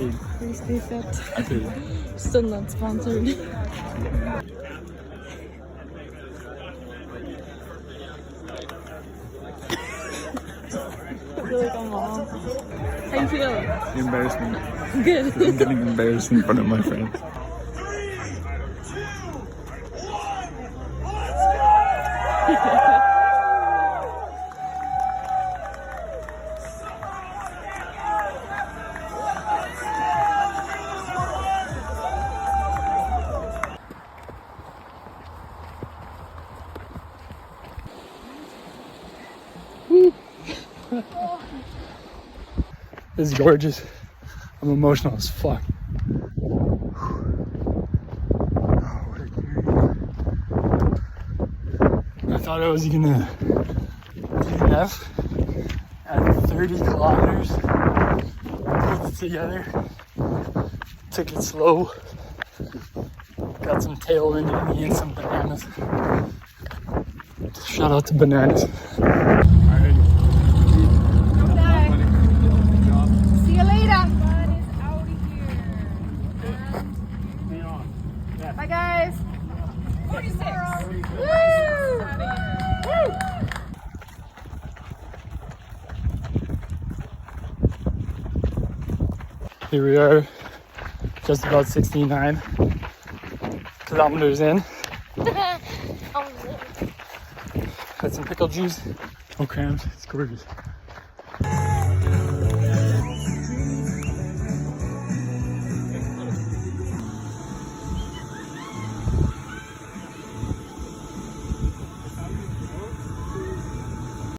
paid. Please stay fit. I paid. Still not sponsored. I feel like I'm mom. How you feel? You embarrassed me. Good. I'm getting embarrassed in front of my friends. This is gorgeous. I'm emotional as fuck. I thought I was gonna DNF at 30 kilometers. Put it together. Took it slow. Got some tailwind in me and some bananas. Shout out to bananas. See you later. Bye, guys. 46. Woo! Woo! Here we are, just about 69 kilometers in. Got some pickle juice, no cramps, it's gorgeous.